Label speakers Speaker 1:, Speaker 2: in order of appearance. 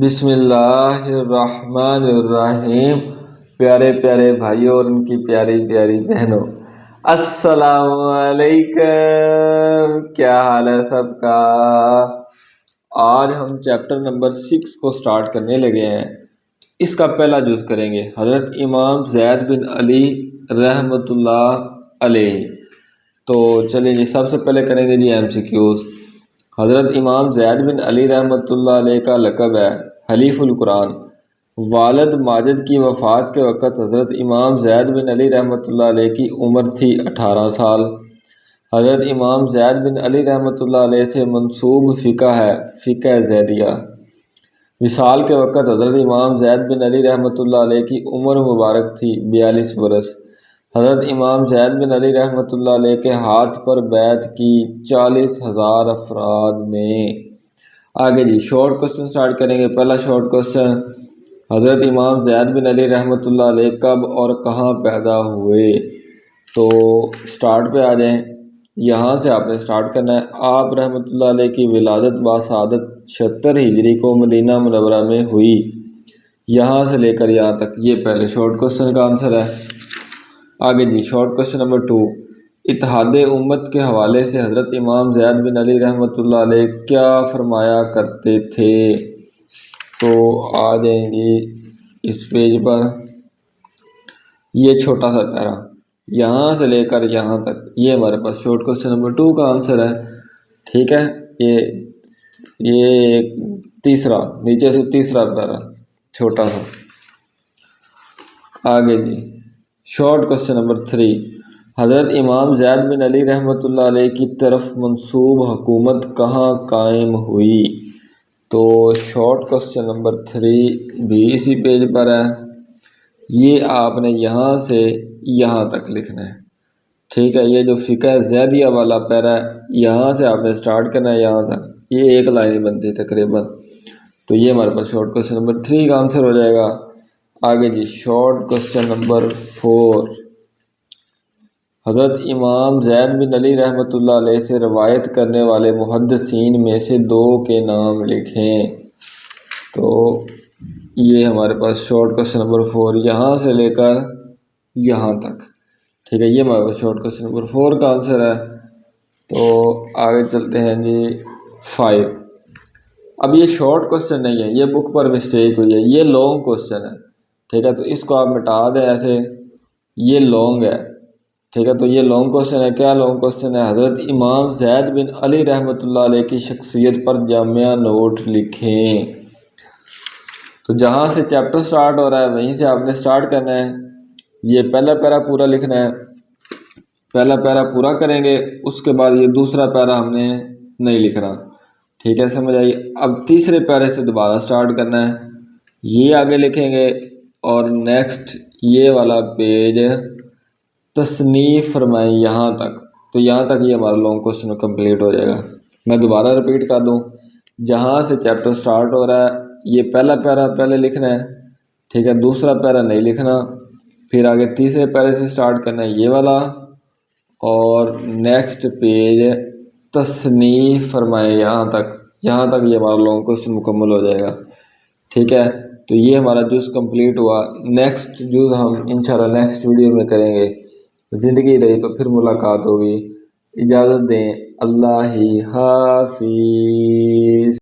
Speaker 1: بسم اللہ الرحمن الرحیم۔ پیارے پیارے بھائیوں اور ان کی پیاری پیاری بہنوں، السلام علیکم۔ کیا حال ہے سب کا؟ آج ہم چیپٹر نمبر 6 کو سٹارٹ کرنے لگے ہیں۔ اس کا پہلا جز کریں گے حضرت امام زید بن علی رحمۃ اللہ علیہ۔ تو چلیے جی، سب سے پہلے کریں گے جی MCQs۔ حضرت امام زید بن علی رحمۃ اللہ علیہ کا لقب ہے حلیف القرآن۔ والد ماجد کی وفات کے وقت حضرت امام زید بن علی رحمۃ اللہ علیہ کی عمر تھی 18 سال۔ حضرت امام زید بن علی رحمۃ اللہ علیہ سے منسوب فقہ ہے فقہ زیدیہ۔ وصال کے وقت حضرت امام زید بن علی رحمۃ اللہ علیہ کی عمر مبارک تھی 42 برس۔ حضرت امام زید بن علی رحمۃ اللہ علیہ کے ہاتھ پر بیعت کی 40,000 افراد نے۔ آگے جی شارٹ کوسچن سٹارٹ کریں گے۔ پہلا شارٹ کوسچن، حضرت امام زید بن علی رحمۃ اللہ علیہ کب اور کہاں پیدا ہوئے؟ تو سٹارٹ پہ آ جائیں، یہاں سے آپ نے سٹارٹ کرنا ہے۔ آپ رحمۃ اللہ علیہ کی ولادت باسعادت 76 ہجری کو مدینہ منورہ میں ہوئی۔ یہاں سے لے کر یہاں تک یہ پہلے شارٹ کوسچن کا آنسر ہے۔ آگے جی شارٹ کوسچن نمبر 2، اتحاد امت کے حوالے سے حضرت امام زید بن علی رحمۃ اللہ علیہ کیا فرمایا کرتے تھے؟ تو آ جائیں گی اس پیج پر، یہ چھوٹا سا پیرا یہاں سے لے کر یہاں تک، یہ ہمارے پاس شارٹ کوسچن نمبر 2 کا آنسر ہے۔ ٹھیک ہے، یہ تیسرا، نیچے سے تیسرا پیرا چھوٹا سا۔ آگے جی شارٹ کوسچن نمبر 3، حضرت امام زید بن علی رحمۃ اللہ علیہ کی طرف منسوب حکومت کہاں قائم ہوئی؟ تو شارٹ کوسچن نمبر 3 بھی اسی پیج پر ہے۔ یہ آپ نے یہاں سے یہاں تک لکھنا ہے۔ ٹھیک ہے، یہ جو فقہ زیدیہ والا پیرا ہے یہاں سے آپ نے سٹارٹ کرنا ہے یہاں تک، یہ ایک لائن ہی بنتی ہے تقریباً۔ تو یہ ہمارے پاس شارٹ کوسچن نمبر 3 کا آنسر ہو جائے گا۔ آگے جی شارٹ کوسچن نمبر 4، حضرت امام زید بن علی رحمۃ اللہ علیہ سے روایت کرنے والے محدثین میں سے 2 کے نام لکھیں۔ تو یہ ہمارے پاس شارٹ کوسچن نمبر 4 یہاں سے لے کر یہاں تک۔ ٹھیک ہے، یہ ہمارے پاس شارٹ کوسچن نمبر 4 کا آنسر ہے۔ تو آگے چلتے ہیں جی 5۔ اب یہ شارٹ کوسچن نہیں ہے، یہ بک پر مسٹیک ہوئی ہے، یہ لانگ کوسچن ہے۔ ٹھیک ہے، تو اس کو آپ مٹا دیں ایسے، یہ لانگ ہے۔ ٹھیک ہے، تو یہ لانگ کوسچن ہے۔ کیا لانگ کوسچن ہے؟ حضرت امام زید بن علی رحمۃ اللہ علیہ کی شخصیت پر جامعہ نوٹ لکھیں۔ تو جہاں سے چیپٹر سٹارٹ ہو رہا ہے وہیں سے آپ نے سٹارٹ کرنا ہے۔ یہ پہلا پیرا پورا لکھنا ہے، پہلا پیرا پورا کریں گے، اس کے بعد یہ دوسرا پیرا ہم نے نہیں لکھنا۔ ٹھیک ہے، سمجھ آئی؟ اب تیسرے پیرے سے دوبارہ سٹارٹ کرنا ہے، یہ آگے لکھیں گے، اور نیکسٹ یہ والا پیج تصنیف فرمائیں یہاں تک۔ تو یہاں تک یہ ہمارا لانگ کوسچن کمپلیٹ ہو جائے گا۔ میں دوبارہ رپیٹ کر دوں، جہاں سے چیپٹر سٹارٹ ہو رہا ہے یہ پہلا پیرا پہلے لکھنا ہے۔ ٹھیک ہے، دوسرا پیرا نہیں لکھنا، پھر آگے تیسرے پیرے سے سٹارٹ کرنا ہے یہ والا، اور نیکسٹ پیج تصنیف فرمائیں یہاں تک۔ یہاں تک یہ ہمارا لانگ کوسچن مکمل ہو جائے گا۔ ٹھیک ہے، تو یہ ہمارا جز کمپلیٹ ہوا۔ نیکسٹ جز ہم انشاءاللہ نیکسٹ ویڈیو میں کریں گے۔ زندگی رہی تو پھر ملاقات ہوگی۔ اجازت دیں، اللہ ہی حافظ۔